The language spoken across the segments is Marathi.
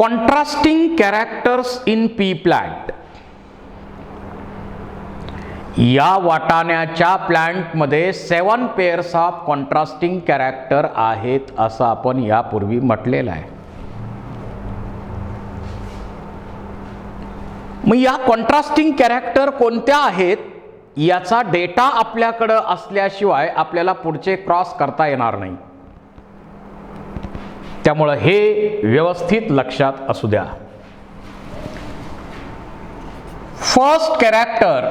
Contrasting characters in pea plant. या वाटाण्याच्या प्लांटमध्ये 7 पेअर्स ऑफ कॉन्ट्रास्टिंग कॅरेक्टर आहेत असं आपण यापूर्वी म्हटलेलं आहे. मग या कॉन्ट्रास्टिंग कॅरेक्टर कोणत्या आहेत याचा डेटा आपल्याकडे असल्याशिवाय आपल्याला पुढचे क्रॉस करता येणार नाही. त्यामुळे हे व्यवस्थित लक्षात असू द्या. फर्स्ट कॅरेक्टर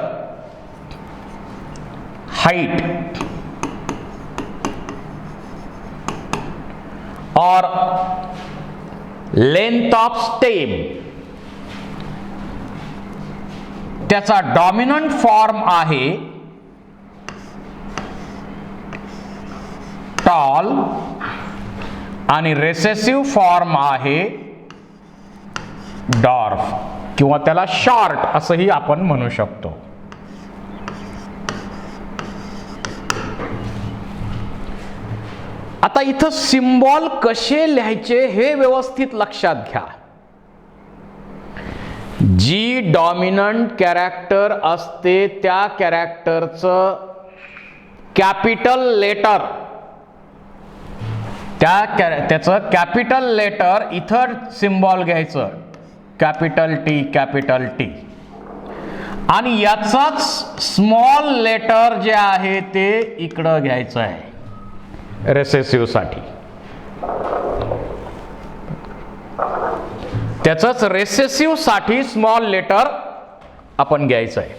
हाइट और लेंथ ऑफ स्टेम. त्याचा डॉमिनंट फॉर्म आहे टॉल आणि रेसेसिव्ह फॉर्म आहे डॉर्फ किंवा त्याला शॉर्ट असंही आपण म्हणू शकतो. आता इथं सिम्बॉल कसे लिहायचे हे व्यवस्थित लक्षात घ्या. जी डॉमिनंट कॅरेक्टर असते त्या कॅरेक्टरचं कॅपिटल लेटर, त्याचं कॅपिटल लेटर इथं सिम्बॉल घ्यायचं, कॅपिटल टी कॅपिटल टी, आणि याचाच स्मॉल लेटर जे आहे ते इकडं घ्यायचं आहे रेसेसिव्ह साठी. त्याचंच रेसेसिव्ह साठी स्मॉल लेटर आपण घ्यायचं आहे.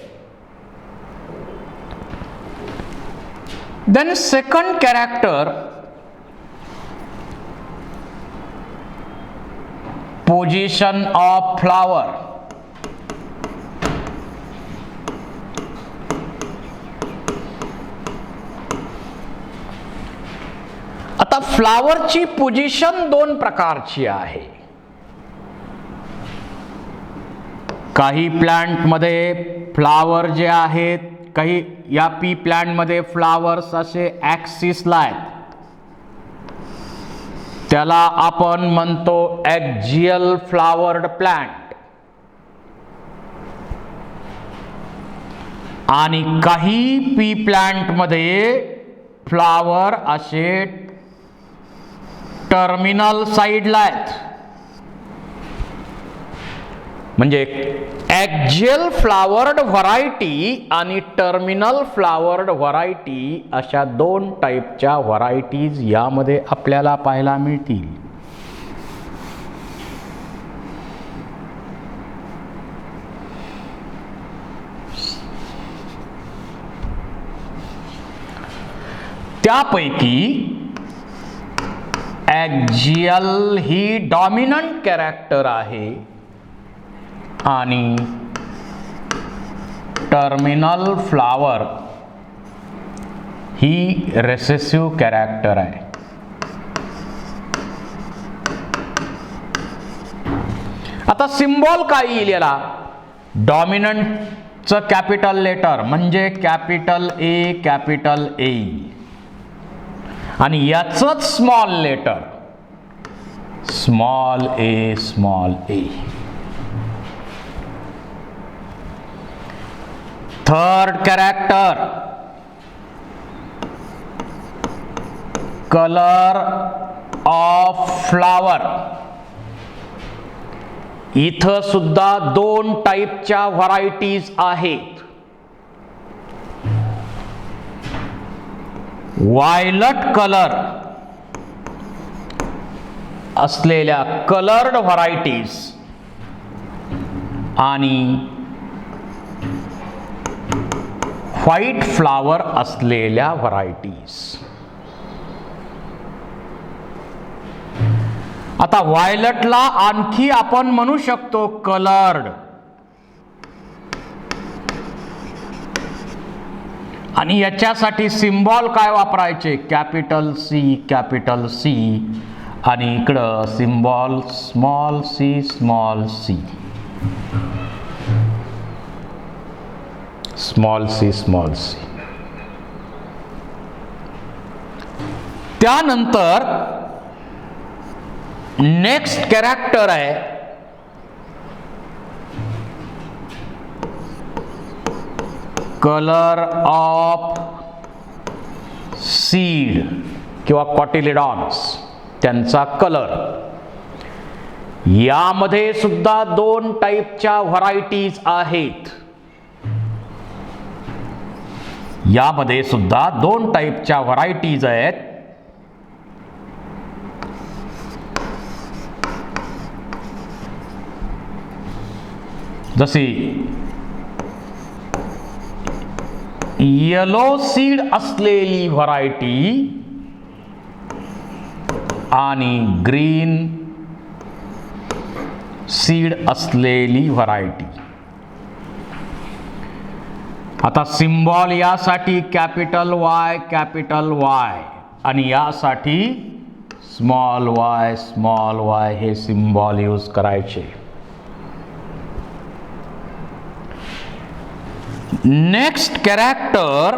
Then second character position of flower. आता फ्लावरची पोझिशन 2 प्रकारची आहे. काही प्लांट मध्ये फ्लावर जे आहेत, काही या पी प्लांट मध्ये फ्लावर्स असे ॲक्सिसला आहेत, त्याला आपण म्हणतो ॲक्झियल फ्लावर्ड प्लांट. आणि काही पी प्लांट मध्ये फ्लावर असे टर्मिनल साइडला आहेत. म्हणजे ॲक्झियल फ्लावर्ड व्हरायटी आणि टर्मिनल फ्लावर्ड व्हरायटी अशा 2 टाईपच्या व्हरायटीज यामध्ये आपल्याला पाहायला मिळतील. त्यापैकी ॲक्झियल ही डॉमिनंट कॅरेक्टर आहे आणि टर्मिनल फ्लावर ही रेसेसिव्ह कॅरेक्टर आहे. आता सिम्बॉल काय येईल याला? डॉमिनंटचं कॅपिटल लेटर म्हणजे कॅपिटल ए कॅपिटल ए आणि याचंच small letter small A small A. Third character colour of flower. इथं सुद्धा 2 टाईपच्या व्हरायटीज आहेत. व्हायलट कलर असलेल्या कलर्ड व्हरायटीज आणि व्हाईट फ्लावर असलेल्या व्हरायटीज. आता व्हायलटला आणखी आपण म्हणू शकतो कलर्ड, आणि याच्यासाठी सिम्बॉल काय वापरायचे? कॅपिटल सी आणि इकडं symbol small C small C small C small C. त्यानंतर नेक्स्ट कॅरेक्टर आहे कलर ऑफ सीड किंवा कॉटिलिडॉन्स, त्यांचा कलर. यामध्ये सुद्धा 2 टाईपच्या व्हरायटीज आहेत. यामध्ये सुद्धा 2 टाईपच्या व्हरायटीज आहेत. जशी येलो सीड असलेली व्हरायटी आणि ग्रीन सीड असलेली व्हरायटी. आता सिम्बॉल यासाठी कॅपिटल वाय आणि यासाठी स्मॉल वाय हे सिम्बॉल यूज करायचे. Next character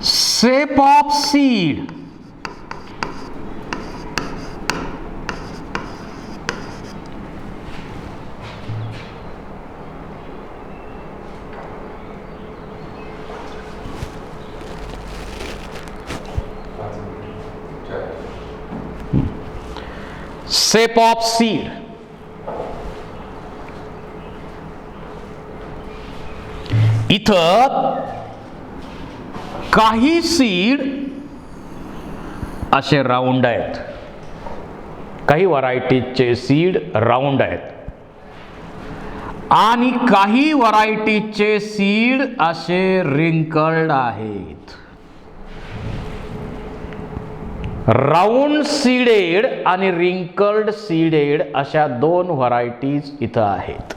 shape of seed. Shape of seed. इथं काही सीड असे राऊंड आहेत, काही व्हरायटीचे सीड राऊंड आहेत आणि काही व्हरायटीचे सीड असे रिंकल्ड आहेत. राऊंड सीडेड आणि रिंकल्ड सीडेड अशा 2 व्हरायटीज इथं आहेत.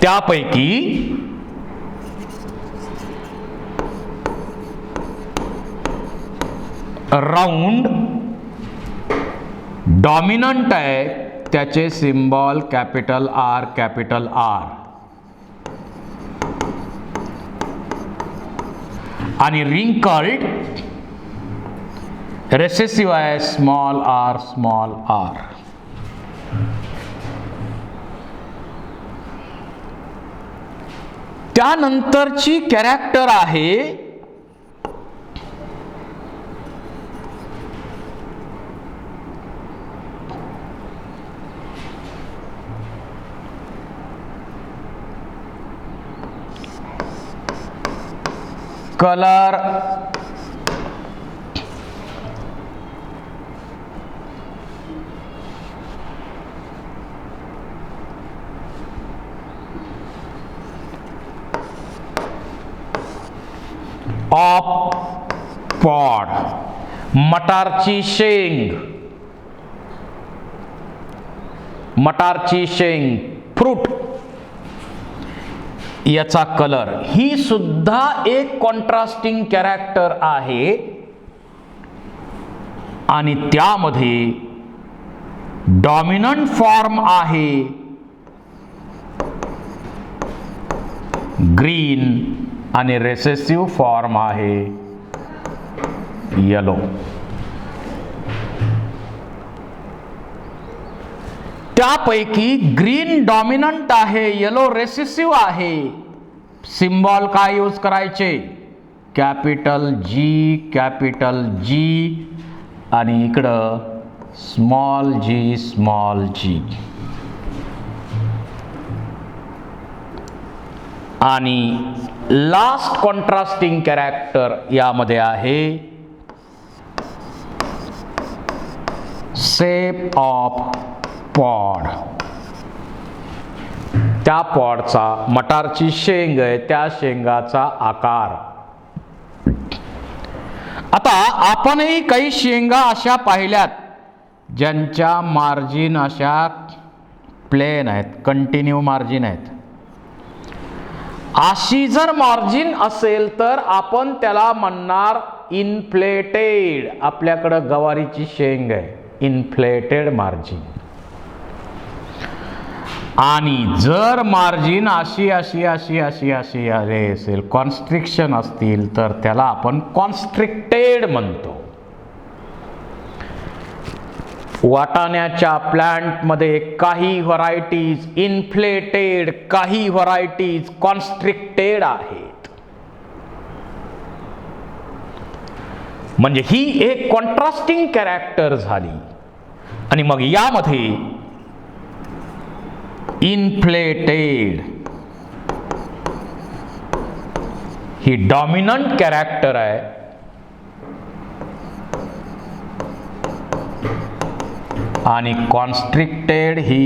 त्यापैकी राऊंड डॉमिनंट आहे, त्याचे सिम्बॉल कॅपिटल आर आणि रिंकल्ड रेसेसिव्ह आहे, स्मॉल आर. त्यानंतरची कॅरेक्टर आहे कलर ऑफ पॉड. मटारची शेंग फ्रूट, याचा कलर. ही सुद्धा एक कॉन्ट्रास्टिंग कॅरेक्टर आहे आणि त्यामध्ये डॉमिनंट फॉर्म आहे ग्रीन आणि रेसेसिव्ह फॉर्म आहे येलो. त्यापैकी ग्रीन डॉमिनंट आहे, येलो रेसेसिव्ह आहे. सिम्बॉल काय यूज करायचे? कॅपिटल जी आणि इकडं स्मॉल जी. आणि लास्ट कॉन्ट्रास्टिंग कॅरेक्टर यामध्ये आहे शेप ऑफ पॉड. त्या पॉडचा, मटारची शेंग आहे त्या शेंगाचा आकार. आता आपणही काही शेंगा अशा पाहिल्यात ज्यांच्या मार्जिन अशा प्लेन आहेत, कंटिन्यू मार्जिन आहेत. अशी जर मार्जिन असेल तर आपण त्याला म्हणणार इन्फ्लेटेड. आपल्याकडं गवारीची शेंग आहे, इन्फ्लेटेड मार्जिन. आणि जर मार्जिन अशी असेल, कॉन्स्ट्रिक्शन असतील, तर त्याला आपण कॉन्स्ट्रिक्टेड म्हणतो. वाटाण्याच्या प्लांटमध्ये काही व्हरायटीज इन्फ्लेटेड, काही व्हरायटीज कॉन्स्ट्रिक्टेड आहेत. म्हणजे ही एक कॉन्ट्रास्टिंग कॅरेक्टर झाली. आणि मग यामध्ये इन्फ्लेटेड ही डॉमिनंट कॅरेक्टर आहे आणि कॉन्स्ट्रिक्टेड ही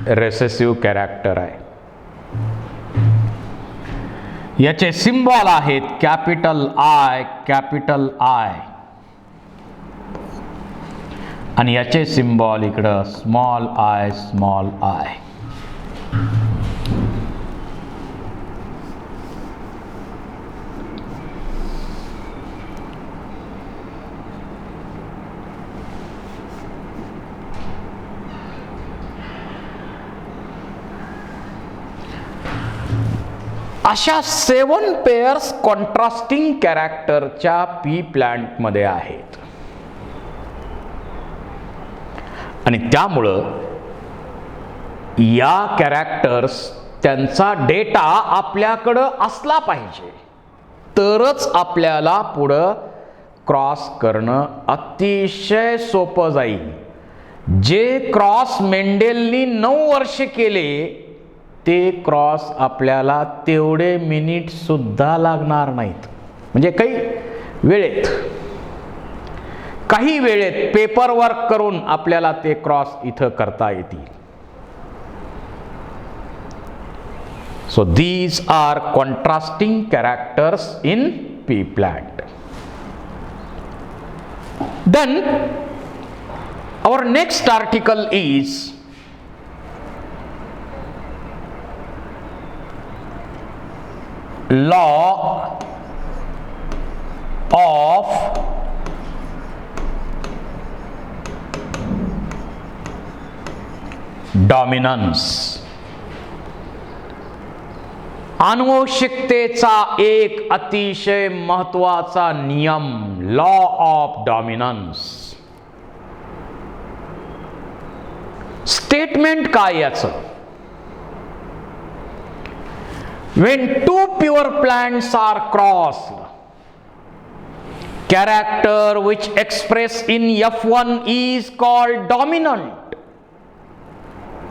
रेसेसिव्ह कॅरेक्टर आहे. याचे सिम्बॉल आहेत कॅपिटल आय, कॅपिटल आय, आणि याचे सिम्बॉल इकडं स्मॉल आय, स्मॉल आय. अशा 7 पेअर्स कॉन्ट्रास्टिंग कॅरेक्टरच्या पी प्लांटमध्ये आहेत. आणि त्यामुळं या कॅरेक्टर्स त्यांचा डेटा आपल्याकडं असला पाहिजे, तरच आपल्याला पुढं क्रॉस करणं अतिशय सोपं जाईल. जे क्रॉस मेंडेलनी 9 वर्ष केले ते क्रॉस आपल्याला तेवढे मिनिट सुद्धा लागणार नाहीत. म्हणजे काही वेळेत पेपर वर्क करून आपल्याला ते क्रॉस इथं करता येतील. So these are contrasting characters in pea plant. Then our next article is law of dominance. आनुवंशिकतेचा एक अतिशय महत्वाचा नियम, लॉ ऑफ डॉमिनन्स. स्टेटमेंट काय याचं? When two pure plants are crossed, character which express in F1 is called dominant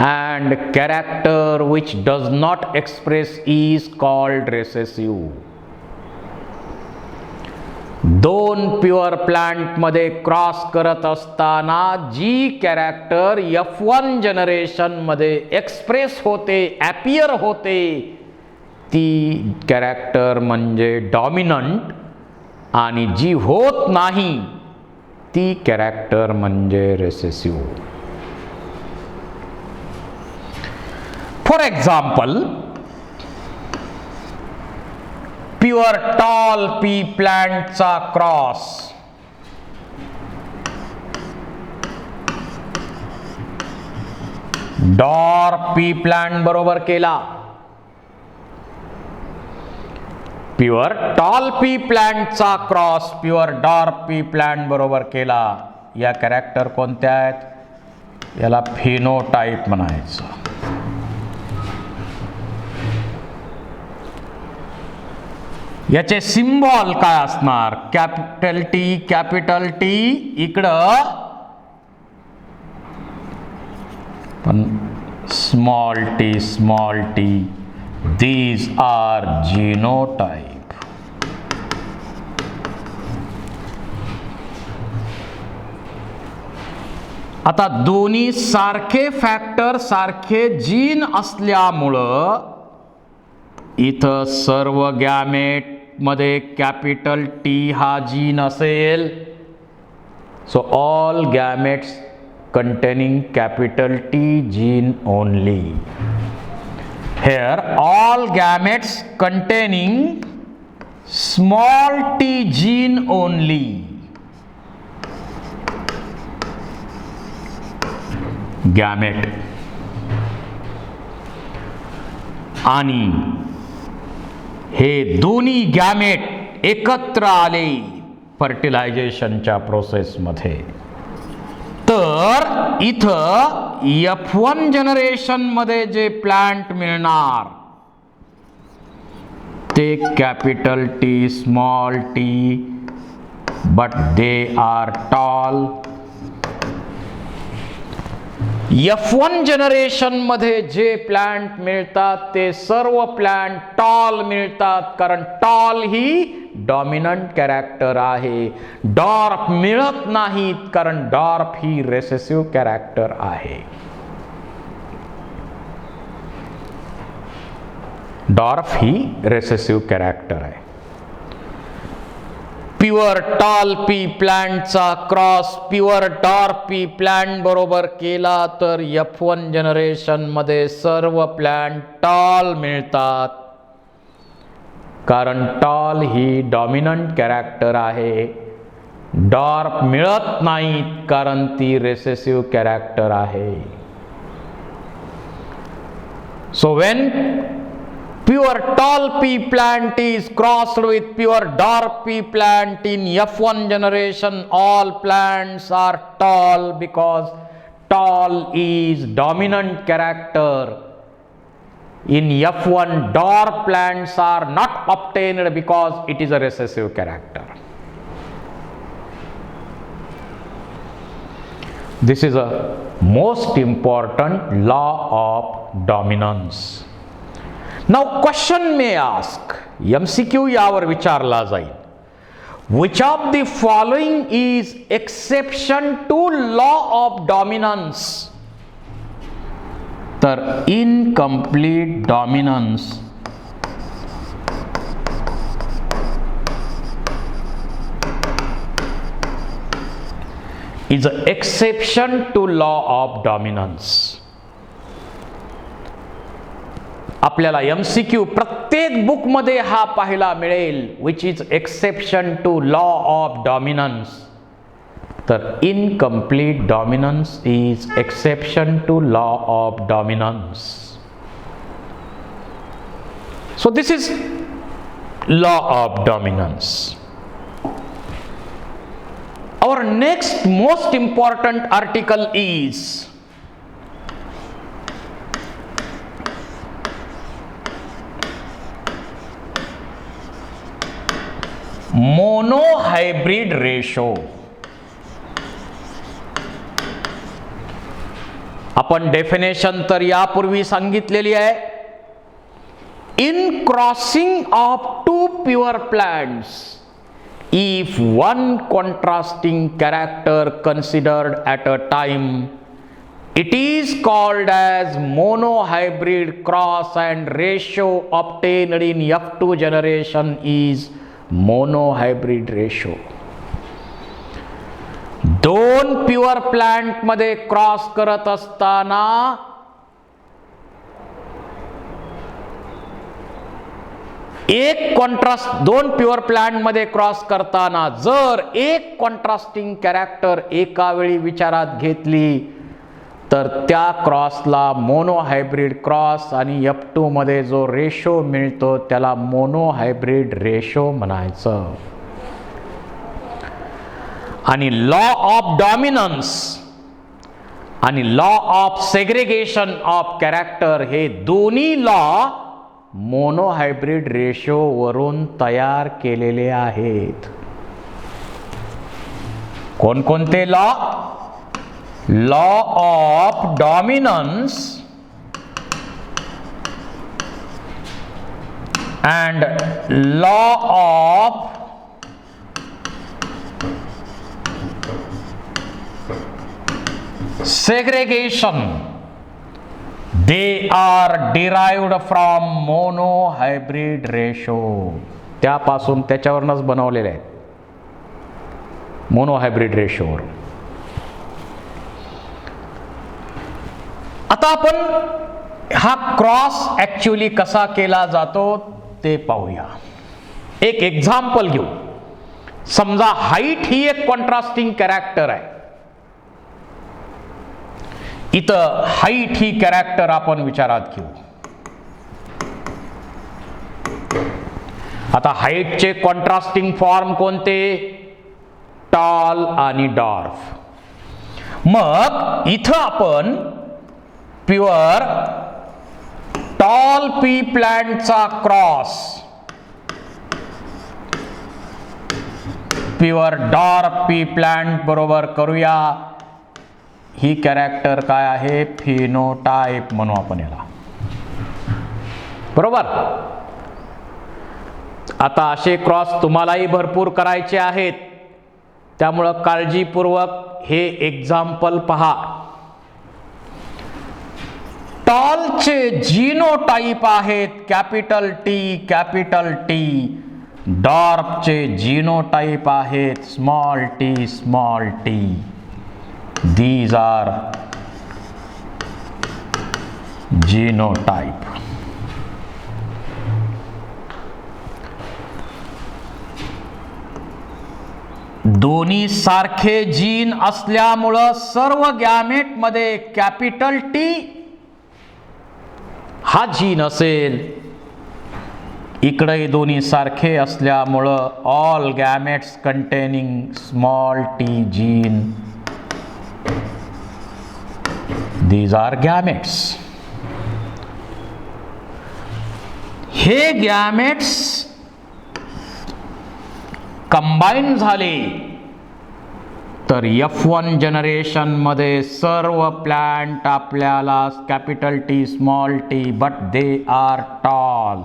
and character which does not express is called recessive. दोन प्युअर प्लांट मध्ये क्रॉस करत असताना जी कॅरेक्टर F1 जनरेशन मध्ये एक्सप्रेस होते, ॲपियर होते, ती कॅरेक्टर म्हणजे डॉमिनंट, आणि जी होत नाही ती कॅरेक्टर म्हणजे recessive. For example, pure tall pea प्लांटचा क्रॉस डॉर्फ पी प्लांट बरोबर केला. प्युअर टॉल पी प्लांटचा cross pure dwarf pea plant बरोबर केला. या कॅरेक्टर कोणत्या आहेत? याला फिनोटाइप म्हणायचं. याचे सिम्बॉल काय असणार? कॅपिटल टी, कॅपिटल टी, इकडं पण small t, small T. These are genotype. आता दोन्ही सारखे फॅक्टर, सारखे जीन असल्यामुळं इथं सर्व गॅमेट मध्ये कॅपिटल टी हा जीन असेल. So all gametes containing capital T gene only. Here all gametes containing small t gene only. Gamete. आणि हे दोन्ही गॅमेट एकत्र आले फर्टिलायझेशनच्या प्रोसेसमध्ये, तर तर इथं F1 जनरेशन मध्ये जे प्लांट मिळणार ते capital T small T, but they are tall. F1 generation मध्ये जे प्लांट मिळतात ते सर्व प्लांट टॉल मिळतात, कारण टॉल ही डॉमिनंट कॅरेक्टर आहे. डॉर्फ मिळत नाहीत कारण डॉर्फ ही रेसेसिव्ह कॅरेक्टर आहे. डॉर्फ ही रेसेसिव्ह कॅरेक्टर आहे. प्युअर टॉल पी प्लांटचा cross pure dwarf pea plant बरोबर केला तर F1 जनरेशन मध्ये सर्व प्लांट टॉल मिळतात, कारण टॉल ही डॉमिनंट कॅरेक्टर आहे. डॉर्फ मिळत नाहीत कारण ती रेसेसिव्ह कॅरेक्टर आहे. So when pure tall pea plant is crossed with pure dwarf pea plant in F1 generation, all plants are tall because tall is dominant character. In F1, dwarf plants are not obtained because it is a recessive character. This is a most important law of dominance. Now question may ask, MCQ यावर विचारला जाईल, which of the following is exception to law of dominance? तर incomplete dominance is an exception to law of dominance. आपल्याला MCQ प्रत्येक बुक मध्ये हा पाहायला मिळेल, which is exception to law of dominance. तर incomplete dominance is exception to law of dominance. So this is law of dominance. Our next most important article is monohybrid ratio. आपण डेफिनेशन तर यापूर्वी सांगितलेली आहे. In crossing of two pure plants, if one contrasting character considered at a time, it is called as monohybrid cross, and ratio obtained in F2 generation is monohybrid ratio. दोन प्युअर प्लांट मध्ये क्रॉस करत असताना एक कॉन्ट्रास्ट, दोन प्युअर प्लांट मध्ये क्रॉस करताना जर एक कॉन्ट्रास्टिंग कॅरेक्टर एका वेळी विचारात घेतली तर त्या क्रॉसला मोनोहायब्रिड क्रॉस, आणि F2 मध्ये जो रेशो मिळतो त्याला मोनोहायब्रिड रेशो म्हणायचं. आणि लॉ ऑफ डॉमिनन्स आणि law of segregation of character हे दोन्ही लॉ मोनोहायब्रिड रेशो वरून तयार केलेले आहेत. कोणकोणते law? Law of dominance and law of segregation. They are derived from monohybrid ratio. त्यापासून त्याच्यावरूनच बनवलेले आहेत, मोनोहायब्रिड रेशोवर. आता आपण हा क्रॉस ऍक्च्युअली कसा केला जातो ते पाहूया. एक एक्झाम्पल घेऊ. समजा हाईट ही एक कॉन्ट्रास्टिंग कॅरेक्टर आहे. इथं हाईट ही कॅरेक्टर आपण विचारात घेऊ. आता हाईटचे कॉन्ट्रास्टिंग फॉर्म कोणते? टॉल आणि डॉर्फ. मग इथं आपण प्युअर टॉल पी प्लांटचा cross pure dwarf pea plant बरोबर करूया. ही कॅरेक्टर काय आहे? फिनोटाइप म्हणू आपण याला. बरोबर. आता असे क्रॉस तुम्हालाही भरपूर करायचे आहेत, त्यामुळं काळजीपूर्वक हे एक्झाम्पल पहा. टॉलचे जीनोटाइप आहेत कॅपिटल टी कॅपिटल टी. डॉर्पचे जीनोटाइप आहेत small t small t. These are genotype. दोन्ही सारखे जीन असल्यामुळं सर्व गॅमेट मध्ये कॅपिटल टी हा जीन असेल. इकडे दोन्ही सारखे असल्यामुळं all gametes containing small T gene. These are gametes. हे गॅमेट्स कंबाईन झाले तर F1 जनरेशन मध्ये सर्व प्लांट आपल्याला capital T small T but they are tall.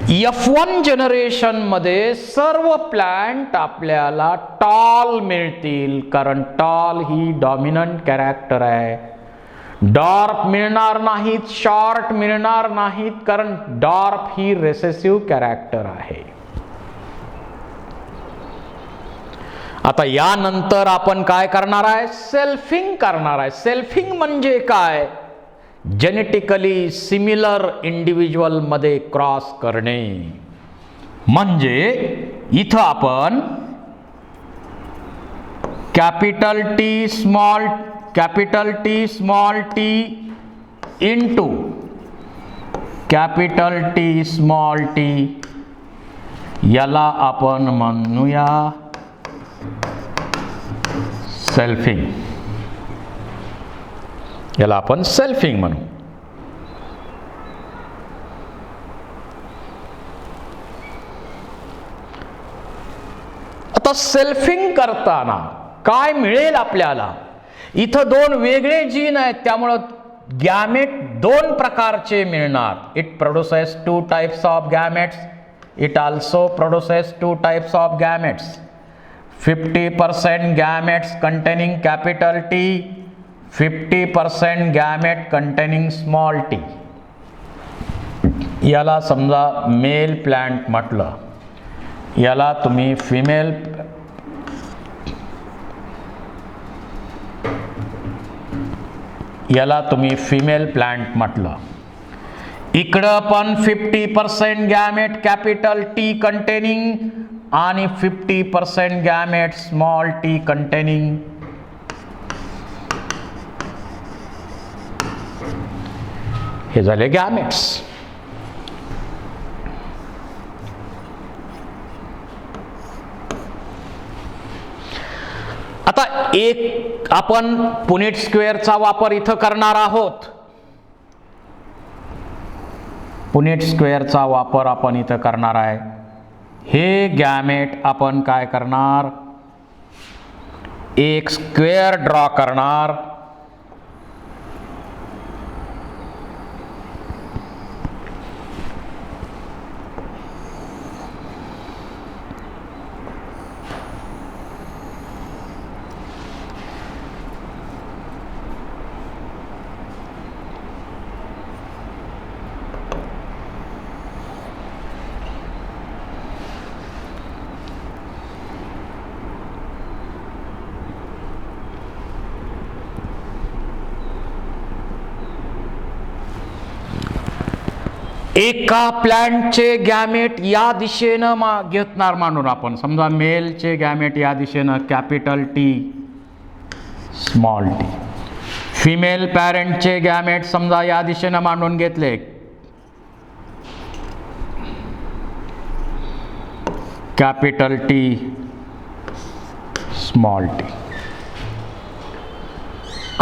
F1 generation मध्ये सर्व प्लांट आपल्याला टॉल मिळतील, कारण टॉल ही डॉमिनंट कॅरेक्टर आहे. डॉर्प मिळणार नाहीत, शॉर्ट मिळणार नाहीत, कारण डॉर्प ही रेसेसिव्ह कॅरेक्टर आहे. आता यानंतर आपण काय करणार आहे? सेल्फिंग करणार आहे. सेल्फिंग म्हणजे काय? जेनेटिकली सिमिलर इंडिव्हिज्युअल मध्ये क्रॉस करणे. म्हणजे इथं आपण capital T small T into capital T small T याला आपण म्हणूया सेल्फिंग. याला आपण सेल्फिंग म्हणू. आता सेल्फिंग करताना काय मिळेल आपल्याला? इथं दोन वेगळे जीन आहेत, त्यामुळं गॅमेट दोन प्रकारचे मिळणार. It produces two types of gametes. It also produces two types of gametes. 50% gametes containing capital T, 50% gamete containing small T. याला समजा मेल प्लांट म्हटलं, याला तुम्ही फिमेल प्लांट म्हटलं. इकडं पण 50% गॅमेट कॅपिटल टी कंटेनिंग आणि 50% गॅमेट स्मॉल टी कंटेनिंग. हे झाले गॅमेट्स. आता एक आपण पुनेट स्क्वेअरचा वापर इथं करणार आहोत. पुनेट स्क्वेअरचा वापर आपण इथं करणार आहे. हे गॅमेट आपण काय करणार? एक स्क्वेअर ड्रॉ करणार. एका प्लांटचे गॅमेट या दिशेनं घेतणार मानून आपण. समजा मेलचे गॅमेट या दिशेनं capital T small t. Female पॅरेंटचे गॅमेट समजा या दिशेनं मांडून घेतले, कॅपिटल टी स्मॉल टी.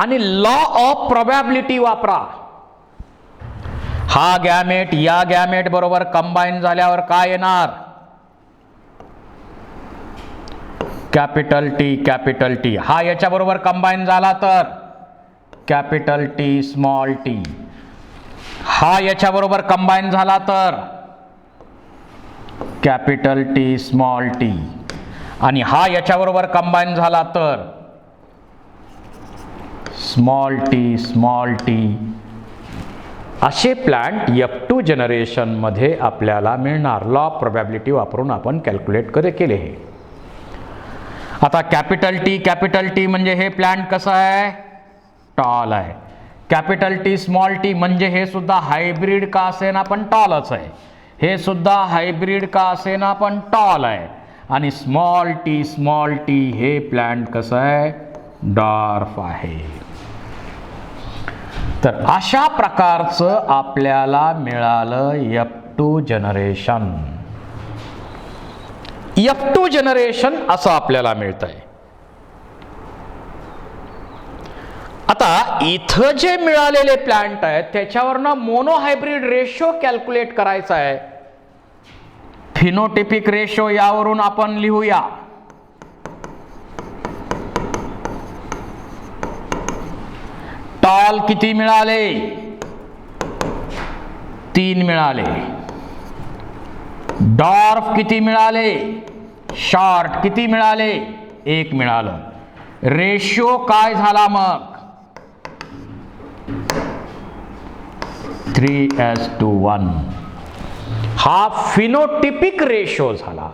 आणि लॉ ऑफ प्रोबॅबिलिटी वापरा. हा गॅमेट या गॅमेट बरोबर कंबाईन झाल्यावर काय येणार? Capital T capital T. हा याच्या बरोबर कंबाईन झाला तर कॅपिटल टी स्मॉल टी. हा याच्या बरोबर कंबाईन झाला तर कॅपिटल टी स्मॉल टी. आणि हा याच्या बरोबर कंबाईन झाला तर स्मॉल टी. असे प्लांट F2 जनरेशन मध्ये आपल्याला मिळणार. लॉ ऑफ प्रोबॅबिलिटी वापरून आपण कॅल्क्युलेट केले हे. आता कॅपिटल टी म्हणजे हे प्लांट कसं आहे? टॉल आहे. कॅपिटल टी स्मॉल टी म्हणजे हे सुद्धा हायब्रिड का असेना पण टॉलच आहे. हे सुद्धा हायब्रिड का असेना पण टॉल आहे. आणि स्मॉल टी हे प्लांट कसं आहे? डॉर्फ आहे. तर अशा प्रकारचं आपल्याला मिळालं F2 जनरेशन. F2 जनरेशन असं आपल्याला मिळतंय. आता इथं जे मिळालेले प्लांट आहेत त्याच्यावरनं मोनोहायब्रिड रेशो कॅल्क्युलेट करायचा आहे. फिनोटिपिक रेशो यावरून आपण लिहूया. टॉल किती मिळाले? 3 मिळाले. डॉर्फ किती मिळाले? शॉर्ट किती मिळाले? 1 मिळालं. रेशो काय झाला मग? 3:1. हा फिनोटिपिक रेशो झाला.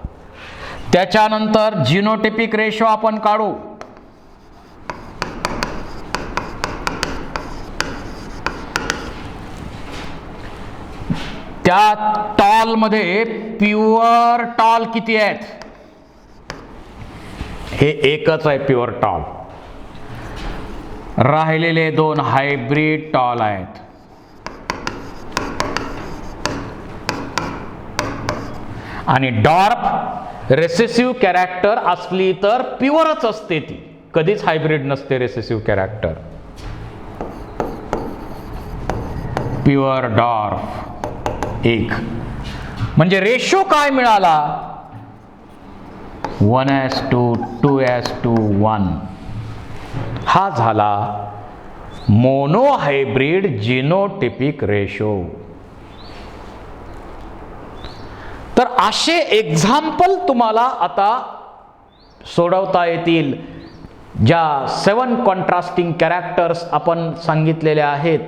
त्याच्यानंतर जिनोटिपिक रेशो आपण काढू. त्या टॉल मध्ये प्युअर टॉल किती आहेत? हे एकच आहे प्युअर टॉल. राहिलेले 2 हायब्रिड टॉल आहेत. आणि डॉर्फ रेसेसिव्ह कॅरेक्टर असली तर प्युअरच असते ती, कधीच हायब्रिड नसते रेसेसिव्ह कॅरेक्टर. Pure dwarf 1. म्हणजे रेशो काय मिळाला? 1:2, 2:1. हा झाला मोनोहायब्रिड जिनोटिपिक रेशो. तर असे एक्झाम्पल तुम्हाला आता सोडवता येतील. ज्या 7 कॉन्ट्रास्टिंग कॅरेक्टर्स आपण सांगितलेले आहेत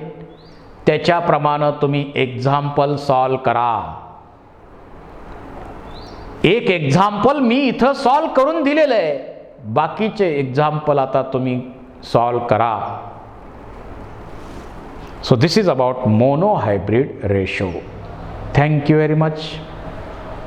त्याच्याप्रमाणे तुम्ही एक्झाम्पल सॉल्व करा. एक एक्झाम्पल मी इथं सॉल्व करून दिलेलं आहे. बाकीचे एक्झाम्पल आता तुम्ही सॉल्व करा. So this is about monohybrid ratio. Thank you very much.